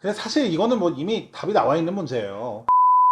근데 사실 이거는 뭐 이미 답이 나와 있는 문제예요.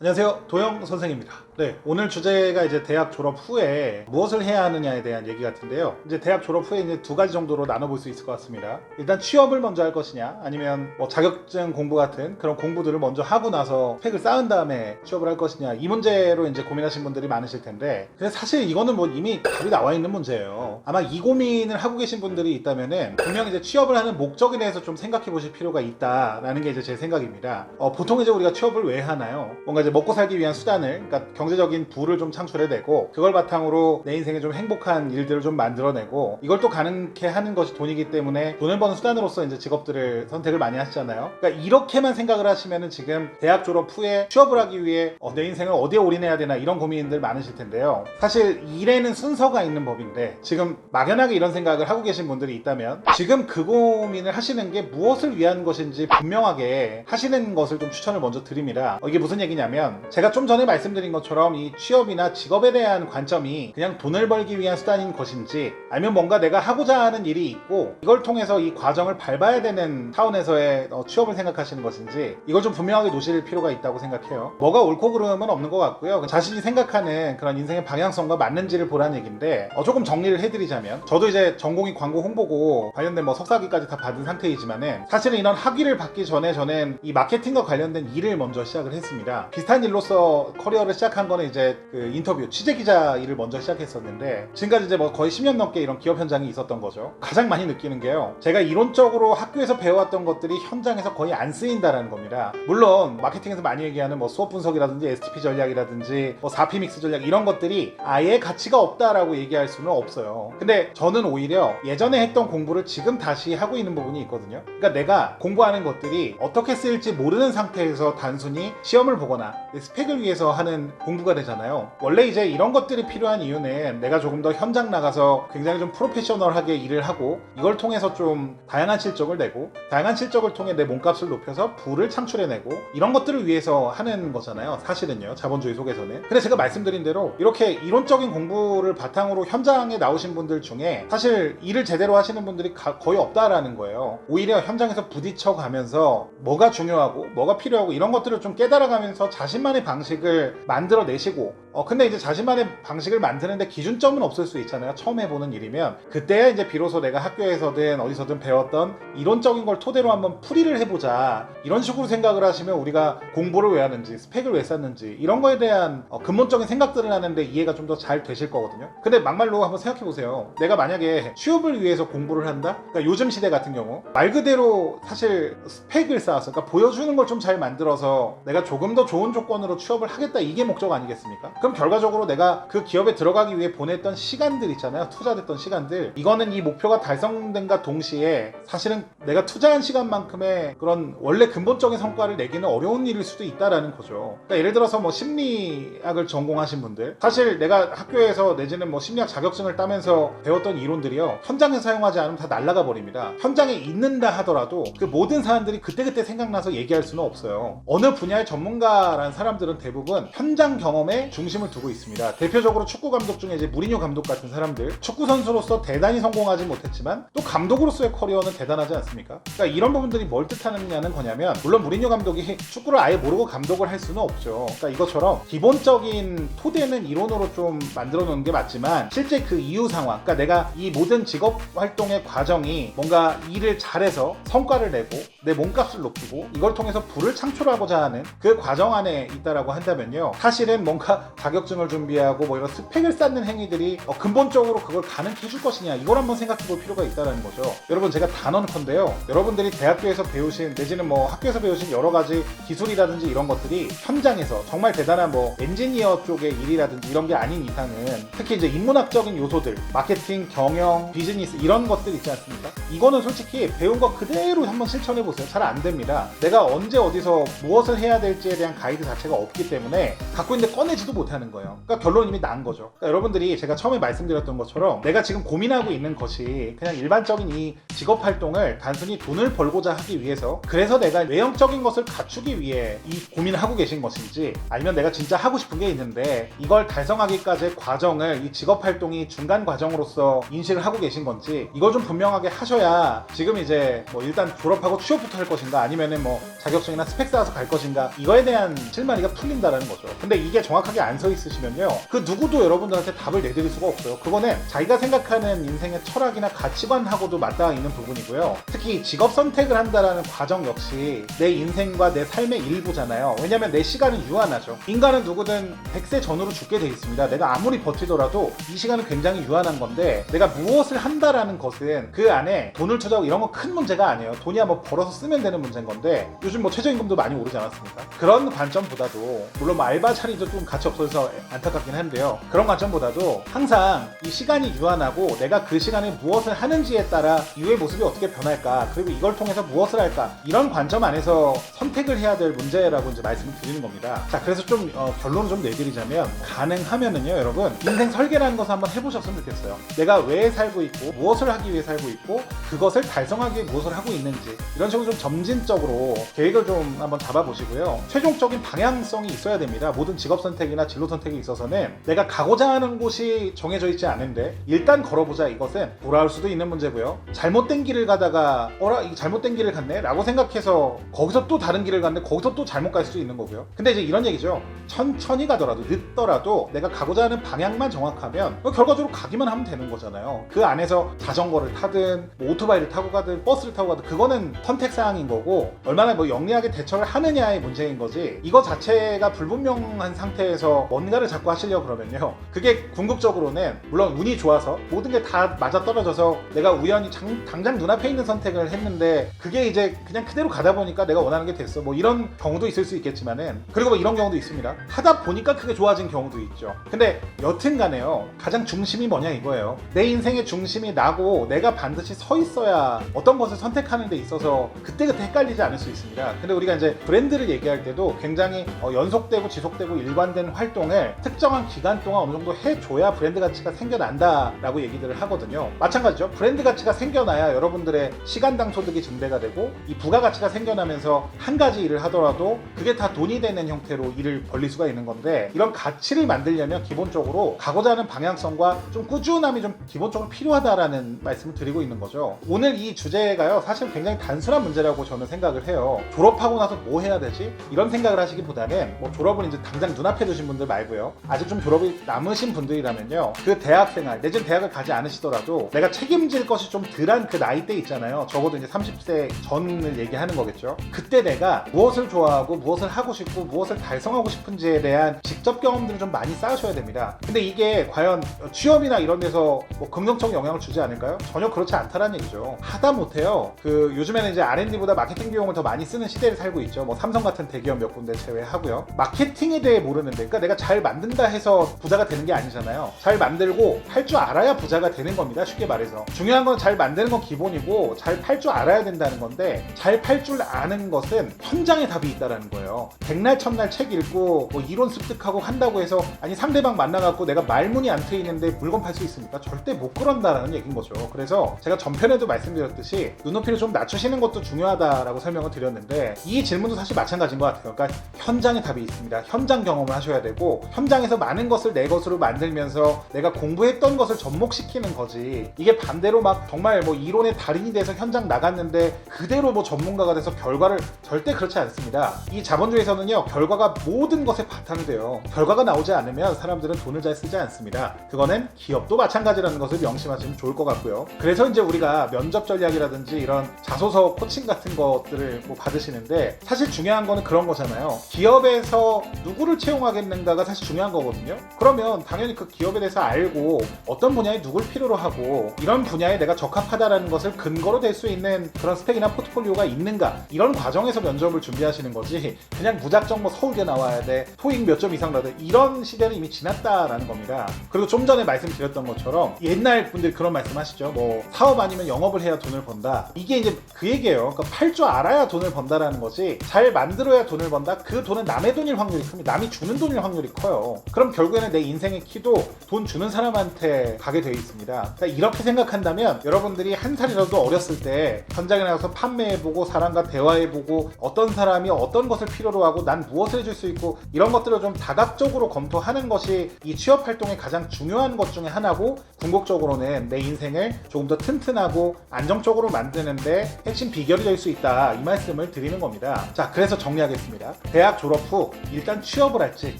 안녕하세요, 도영 선생입니다. 네, 오늘 주제가 이제 대학 졸업 후에 무엇을 해야 하느냐에 대한 얘기 같은데요. 이제 대학 졸업 후에 이제 두 가지 정도로 나눠볼 수 있을 것 같습니다. 일단 취업을 먼저 할 것이냐, 아니면 뭐 자격증 공부 같은 그런 공부들을 먼저 하고 나서 스펙을 쌓은 다음에 취업을 할 것이냐, 이 문제로 이제 고민하신 분들이 많으실 텐데, 근데 사실 이거는 뭐 이미 답이 나와 있는 문제예요. 아마 이 고민을 하고 계신 분들이 있다면은 분명 이제 취업을 하는 목적에 대해서 좀 생각해 보실 필요가 있다라는 게 이제 제 생각입니다. 보통 이제 우리가 취업을 왜 하나요? 뭔가 이제 먹고 살기 위한 수단을, 그러니까 경제적인 부를 좀 창출해내고 그걸 바탕으로 내 인생에 좀 행복한 일들을 좀 만들어내고 이걸 또 가능케 하는 것이 돈이기 때문에 돈을 버는 수단으로서 이제 직업들을 선택을 많이 하시잖아요. 그러니까 이렇게만 생각을 하시면은 지금 대학 졸업 후에 취업을 하기 위해 내 인생을 어디에 올인해야 되나 이런 고민들 많으실 텐데요. 사실 일에는 순서가 있는 법인데 지금 막연하게 이런 생각을 하고 계신 분들이 있다면 지금 그 고민을 하시는 게 무엇을 위한 것인지 분명하게 하시는 것을 좀 추천을 먼저 드립니다. 이게 무슨 얘기냐면 제가 좀 전에 말씀드린 것처럼 이 취업이나 직업에 대한 관점이 그냥 돈을 벌기 위한 수단인 것인지, 아니면 뭔가 내가 하고자 하는 일이 있고 이걸 통해서 이 과정을 밟아야 되는 차원에서의 취업을 생각하시는 것인지, 이걸 좀 분명하게 놓으실 필요가 있다고 생각해요. 뭐가 옳고 그름은 없는 것 같고요. 자신이 생각하는 그런 인생의 방향성과 맞는지를 보라는 얘기인데, 조금 정리를 해드리자면, 저도 이제 전공이 광고 홍보고 관련된 뭐 석사학위까지 다 받은 상태이지만은 사실은 이런 학위를 받기 전에 저는 이 마케팅과 관련된 일을 먼저 시작을 했습니다. 비슷한 일로서 커리어를 시작한 거는 이제 그 인터뷰 취재기자 일을 먼저 시작했었는데, 지금까지 이제 뭐 거의 10년 넘게 이런 기업 현장이 있었던 거죠. 가장 많이 느끼는 게요, 제가 이론적으로 학교에서 배워왔던 것들이 현장에서 거의 안 쓰인다라는 겁니다. 물론 마케팅에서 많이 얘기하는 뭐 수업 분석이라든지 STP 전략이라든지 뭐 4P 믹스 전략, 이런 것들이 아예 가치가 없다라고 얘기할 수는 없어요. 근데 저는 오히려 예전에 했던 공부를 지금 다시 하고 있는 부분이 있거든요. 그러니까 내가 공부하는 것들이 어떻게 쓰일지 모르는 상태에서 단순히 시험을 보거나 스펙을 위해서 하는 공부가 되잖아요. 원래 이제 이런 것들이 필요한 이유는 내가 조금 더 현장 나가서 굉장히 좀 프로페셔널하게 일을 하고 이걸 통해서 좀 다양한 실적을 내고, 다양한 실적을 통해 내 몸값을 높여서 부를 창출해내고, 이런 것들을 위해서 하는 거잖아요, 사실은요, 자본주의 속에서는. 근데 제가 말씀드린 대로 이렇게 이론적인 공부를 바탕으로 현장에 나오신 분들 중에 사실 일을 제대로 하시는 분들이 거의 없다라는 거예요. 오히려 현장에서 부딪혀 가면서 뭐가 중요하고 뭐가 필요하고 이런 것들을 좀 깨달아가면서 자신만의 방식을 만들어내시고, 근데 이제 자신만의 방식을 만드는데 기준점은 없을 수 있잖아요. 처음 해보는 일이면 그때야 이제 비로소 내가 학교에서든 어디서든 배웠던 이론적인 걸 토대로 한번 풀이를 해보자, 이런 식으로 생각을 하시면 우리가 공부를 왜 하는지, 스펙을 왜 쌓는지, 이런 거에 대한 근본적인 생각들을 하는데 이해가 좀 더 잘 되실 거거든요. 근데 막말로 한번 생각해보세요. 내가 만약에 취업을 위해서 공부를 한다? 그러니까 요즘 시대 같은 경우 말 그대로 사실 스펙을 쌓아서, 그러니까 보여주는 걸 좀 잘 만들어서 내가 조금 더 좋은 조건으로 취업을 하겠다, 이게 목적 아니겠습니까? 그럼 결과적으로 내가 그 기업에 들어가기 위해 보냈던 시간들 있잖아요, 투자됐던 시간들, 이거는 이 목표가 달성된과 동시에 사실은 내가 투자한 시간만큼의 그런 원래 근본적인 성과를 내기는 어려운 일일 수도 있다라는 거죠. 그러니까 예를 들어서 뭐 심리학을 전공하신 분들, 사실 내가 학교에서 내지는 뭐 심리학 자격증을 따면서 배웠던 이론들이요, 현장에서 사용하지 않으면 다 날아가 버립니다. 현장에 있는다 하더라도 그 모든 사람들이 그때그때 생각나서 얘기할 수는 없어요. 어느 분야의 전문가라는 사람들은 대부분 현장 경험에 중심을 두고 있습니다. 대표적으로 축구 감독 중에 이제 무리뉴 감독 같은 사람들, 축구 선수로서 대단히 성공하지 못했지만 또 감독으로서의 커리어는 대단하지 않습니까? 그러니까 이런 부분들이 뭘 뜻하느냐는 거냐면, 물론 무리뉴 감독이 축구를 아예 모르고 감독을 할 수는 없죠. 그러니까 이것처럼 기본적인 토대는 이론으로 좀 만들어 놓는 게 맞지만, 실제 그 이후 상황, 그러니까 내가 이 모든 직업 활동의 과정이 뭔가 일을 잘해서 성과를 내고 내 몸값을 높이고 이걸 통해서 부를 창출하고자 하는 그 과정 안에 있다라고 한다면요, 사실은 뭔가 자격증을 준비하고 뭐 이런 스펙을 쌓는 행위들이 근본적으로 그걸 가능케 해줄 것이냐, 이걸 한번 생각해 볼 필요가 있다는 거죠. 여러분, 제가 단언컨대요, 여러분들이 대학교에서 배우신 내지는 뭐 학교에서 배우신 여러 가지 기술이라든지 이런 것들이 현장에서 정말 대단한 뭐 엔지니어 쪽의 일이라든지 이런 게 아닌 이상은, 특히 이제 인문학적인 요소들, 마케팅, 경영, 비즈니스, 이런 것들 있지 않습니까? 이거는 솔직히 배운 거 그대로 한번 실천해 보세요. 잘 안 됩니다. 내가 언제 어디서 무엇을 해야 될지에 대한 가이드 자체가 없기 때문에 갖고 있는데 꺼내지도 못해요. 못하는 거예요. 그러니까 결론은 이미 난 거죠. 그러니까 여러분들이 제가 처음에 말씀드렸던 것처럼 내가 지금 고민하고 있는 것이 그냥 일반적인 이 직업 활동을 단순히 돈을 벌고자 하기 위해서, 그래서 내가 외형적인 것을 갖추기 위해 이 고민을 하고 계신 것인지, 아니면 내가 진짜 하고 싶은 게 있는데 이걸 달성하기까지의 과정을 이 직업 활동이 중간 과정으로서 인식을 하고 계신 건지, 이걸 좀 분명하게 하셔야 지금 이제 뭐 일단 졸업하고 취업부터 할 것인가, 아니면은 뭐 자격증이나 스펙 쌓아서 갈 것인가, 이거에 대한 실마리가 풀린다라는 거죠. 근데 이게 정확하게 안 서 있으시면요, 그 누구도 여러분들한테 답을 내드릴 수가 없어요. 그거는 자기가 생각하는 인생의 철학이나 가치관하고도 맞닿아 있는 부분이고요. 특히 직업 선택을 한다라는 과정 역시 내 인생과 내 삶의 일부잖아요. 왜냐면 내 시간은 유한하죠. 인간은 누구든 100세 전후로 죽게 돼 있습니다. 내가 아무리 버티더라도 이 시간은 굉장히 유한한 건데, 내가 무엇을 한다라는 것은 그 안에 돈을 투자하고 이런 건 큰 문제가 아니에요. 돈이야 뭐 벌어서 쓰면 되는 문제인 건데, 요즘 뭐 최저임금도 많이 오르지 않았습니까? 그런 관점보다도, 물론 뭐 알바 자리도 좀 가치 없어서 안타깝긴 한데요, 그런 관점보다도 항상 이 시간이 유한하고 내가 그 시간에 무엇을 하는지에 따라 이후의 모습이 어떻게 변할까, 그리고 이걸 통해서 무엇을 할까, 이런 관점 안에서 선택을 해야 될 문제라고 이제 말씀을 드리는 겁니다. 자, 그래서 좀 결론을 좀 내드리자면, 가능하면은요 여러분, 인생 설계라는 것을 한번 해보셨으면 좋겠어요. 내가 왜 살고 있고 무엇을 하기 위해 살고 있고 그것을 달성하기 위해 무엇을 하고 있는지, 이런 식으로 좀 점진적으로 계획을 좀 한번 잡아보시고요. 최종적인 방향성이 있어야 됩니다. 모든 직업 선택이나 진로 선택에 있어서는 내가 가고자 하는 곳이 정해져 있지 않은데 일단 걸어보자, 이것은 돌아올 수도 있는 문제고요. 잘못된 길을 가다가 이거 잘못된 길을 갔네 라고 생각해서 거기서 또 다른 길을 갔는데 거기서 또 잘못 갈 수도 있는 거고요. 근데 이제 이런 얘기죠. 천천히 가더라도, 늦더라도 내가 가고자 하는 방향만 정확하면 결과적으로 가기만 하면 되는 거잖아요. 그 안에서 자전거를 타든 뭐 오토바이를 타고 가든 버스를 타고 가든 그거는 선택사항인 거고, 얼마나 뭐 영리하게 대처를 하느냐의 문제인 거지, 이거 자체가 불분명한 상태에서 뭔가를 자꾸 하시려고 그러면요, 그게 궁극적으로는 물론 운이 좋아서 모든 게 다 맞아떨어져서 내가 우연히 당장 눈앞에 있는 선택을 했는데 그게 이제 그냥 그대로 가다 보니까 내가 원하는 게 됐어, 뭐 이런 경우도 있을 수 있겠지만은, 그리고 뭐 이런 경우도 있습니다. 하다 보니까 그게 좋아진 경우도 있죠. 근데 여튼 간에요, 가장 중심이 뭐냐 이거예요. 내 인생의 중심이 나고 내가 반드시 서 있어야 어떤 것을 선택하는 데 있어서 그때그때 헷갈리지 않을 수 있습니다. 근데 우리가 이제 브랜드를 얘기할 때도 굉장히 연속되고 지속되고 일관된 활동을 특정한 기간 동안 어느 정도 해줘야 브랜드 가치가 생겨난다라고 얘기들을 하거든요. 마찬가지죠. 브랜드 가치가 생겨나야 여러분들의 시간당 소득이 증대가 되고, 이 부가가치가 생겨나면서 한 가지 일을 하더라도 그게 다 돈이 되는 형태로 일을 벌릴 수가 있는 건데, 이런 가치를 만들려면 기본적으로 가고자 하는 방향성과 좀 꾸준함이 좀 기본적으로 필요하다라는 말씀을 드리고 있는 거죠. 오늘 이 주제가요, 사실 굉장히 단순한 문제라고 저는 생각을 해요. 졸업하고 나서 뭐 해야 되지? 이런 생각을 하시기보다는, 뭐 졸업은 이제 당장 눈앞에 두신 분들 말고요, 아직 좀 졸업이 남으신 분들이라면요, 그 대학생활 내지는 대학을 가지 않으시더라도 내가 책임질 것이 좀 덜한 그 나이대 있잖아요. 적어도 이제 30세 전을 얘기하는 거겠죠. 그때 내가 무엇을 좋아하고 무엇을 하고 싶고 무엇을 달성하고 싶은지에 대한 직접 경험들을 좀 많이 쌓으셔야 됩니다. 근데 이게 과연 취업이나 이런 데서 뭐 긍정적 영향을 주지 않을까요? 전혀 그렇지 않다라는 얘기죠. 하다 못해요. 요즘에는 이제 R&D보다 마케팅 비용을 더 많이 쓰는 시대를 살고 있죠. 뭐 삼성 같은 대기업 몇 군데 제외하고요. 마케팅에 대해 모르는데, 그러니까 내가 잘 만든다 해서 부자가 되는 게 아니잖아요. 잘 만들고 팔 줄 알아야 부자가 되는 겁니다. 쉽게 말해서. 중요한 건 잘 만드는 건 기본이고 잘 팔 줄 알아야 된다는 건데, 잘 팔 줄 아는 것은 현장에 답이 있다라는 거예요. 백날 첫날 책 읽고 뭐 이론 습득하고 한다고 해서, 아니 상대방 만나갖고 내가 말문이 안 트이는데 물건 팔 수 있습니까? 절대 못 그런다라는 얘기인 거죠. 그래서 제가 전편에도 말씀드렸듯이 눈높이를 좀 낮추시는 것도 중요하다라고 설명을 드렸는데, 이 질문도 사실 마찬가지인 것 같아요. 그러니까 현장에 답이 있습니다. 현장 경험을 하셔야 되고, 현장에서 많은 것을 내 것으로 만들면서 내가 공부했던 것을 접목시키는 거지, 이게 반대로 막 정말 뭐 이론의 달인이 돼서 현장 나갔는데 그대로 뭐 전문가가 돼서 결과를, 절대 그렇지 않습니다. 이 자본주의에서는요, 결과가 모든 것에 바탕이 돼요. 결과가 나오지 않으면 사람들은 돈을 잘 쓰지 않습니다. 그거는 기업도 마찬가지라는 것을 명심하시면 좋을 것 같고요. 그래서 이제 우리가 면접 전략이라든지 이런 자소서 코칭 같은 것들을 뭐 받으시는데, 사실 중요한 거는 그런 거잖아요. 기업에서 누구를 채용하겠는가가 사실 중요한 거거든요. 그러면 당연히 그 기업에 대해서 알고 어떤 분야에 누굴 필요로 하고 이런 분야에 내가 적합하다라는 것을 근거로 될 수 있는 그런 스펙이나 포트폴리오가 있는가, 이런 과정에서 면접을 준비하시는 거지, 그냥 무작정 뭐 서울대 나와야 돼, 토익 몇 점 이상 나와야 돼, 이런 시대는 이미 지났다라는 겁니다. 그리고 좀 전에 말씀드렸던 것처럼 옛날 분들 그런 말씀 하시죠. 뭐 사업 아니면 영업을 해야 돈을 번다. 이게 이제 그 얘기예요. 그러니까 팔 줄 알아야 돈을 번다라는 거지, 잘 만들어야 돈을 번다. 그 돈은 남의 돈일 확률이 큽니다. 남이 주는 돈일 확률이 확률이 커요. 그럼 결국에는 내 인생의 키도 돈 주는 사람한테 가게 되어 있습니다. 그러니까 이렇게 생각한다면 여러분들이 한 살이라도 어렸을 때 현장에 나가서 판매해보고 사람과 대화해보고 어떤 사람이 어떤 것을 필요로 하고 난 무엇을 해줄 수 있고 이런 것들을 좀 다각적으로 검토하는 것이 이 취업 활동의 가장 중요한 것 중에 하나고, 궁극적으로는 내 인생을 조금 더 튼튼하고 안정적으로 만드는데 핵심 비결이 될 수 있다, 이 말씀을 드리는 겁니다. 자, 그래서 정리하겠습니다. 대학 졸업 후 일단 취업을 할지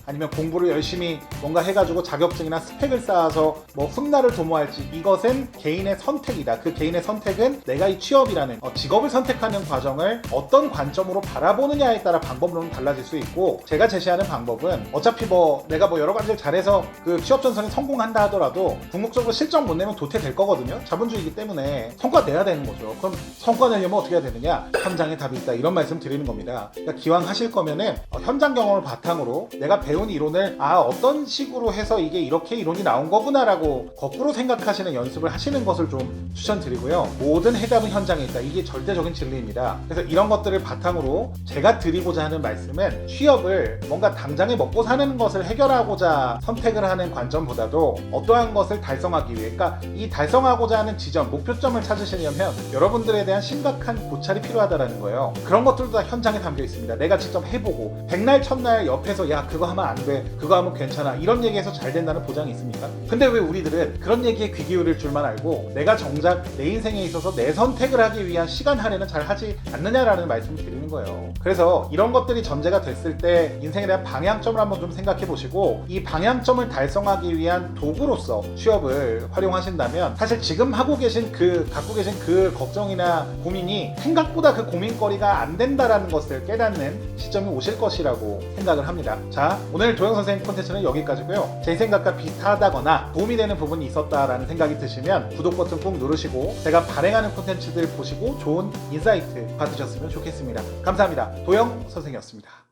아니면 공부를 열심히 뭔가 해가지고 자격증이나 스펙을 쌓아서 뭐 훗날을 도모할지, 이것은 개인의 선택이다. 그 개인의 선택은 내가 이 취업이라는 직업을 선택하는 과정을 어떤 관점으로 바라보느냐에 따라 방법론은 달라질 수 있고, 제가 제시하는 방법은 어차피 내가 여러 가지를 잘해서 그 취업 전선에 성공한다 하더라도 궁극적으로 실적 못 내면 도태될 거거든요. 자본주의이기 때문에 성과 내야 되는 거죠. 그럼 성과 내려면 어떻게 해야 되느냐? 현장에 답이 있다, 이런 말씀 드리는 겁니다. 그러니까 기왕 하실 거면은 현장 경험을 바탕으로 내가 배운 이론을 어떤 식으로 해서 이게 이렇게 이론이 나온 거구나 라고 거꾸로 생각하시는 연습을 하시는 것을 좀 추천드리고요. 모든 해답은 현장에 있다, 이게 절대적인 진리입니다. 그래서 이런 것들을 바탕으로 제가 드리고자 하는 말씀은, 취업을 뭔가 당장에 먹고 사는 것을 해결하고자 선택을 하는 관점보다도 어떠한 것을 달성하기 위해, 그러니까 이 달성하고자 하는 지점, 목표점을 찾으시려면 여러분들에 대한 심각한 고찰이 필요하다는 거예요. 그런 것들도 다 현장에 담겨 있습니다. 내가 직접 해보고 백날 첫날 옆에서 야 그거 하면 안 돼, 그거 하면 괜찮아, 이런 얘기해서 잘 된다는 보장이 있습니까? 근데 왜 우리들은 그런 얘기에 귀 기울일 줄만 알고 내가 정작 내 인생에 있어서 내 선택을 하기 위한 시간 할애는 잘 하지 않느냐라는 말씀을 드리는 거예요. 그래서 이런 것들이 전제가 됐을 때 인생에 대한 방향점을 한번 좀 생각해 보시고, 이 방향점을 달성하기 위한 도구로서 취업을 활용하신다면 사실 지금 갖고 계신 그 걱정이나 고민이 생각보다 그 고민거리가 안 된다라는 것을 깨닫는 시점이 오실 것이라고 생각을 합니다. 자, 오늘 도영 선생님 콘텐츠는 여기까지고요. 제 생각과 비슷하다거나 도움이 되는 부분이 있었다라는 생각이 드시면 구독 버튼 꾹 누르시고 제가 발행하는 콘텐츠들 보시고 좋은 인사이트 받으셨으면 좋겠습니다. 감사합니다. 도영 선생이었습니다.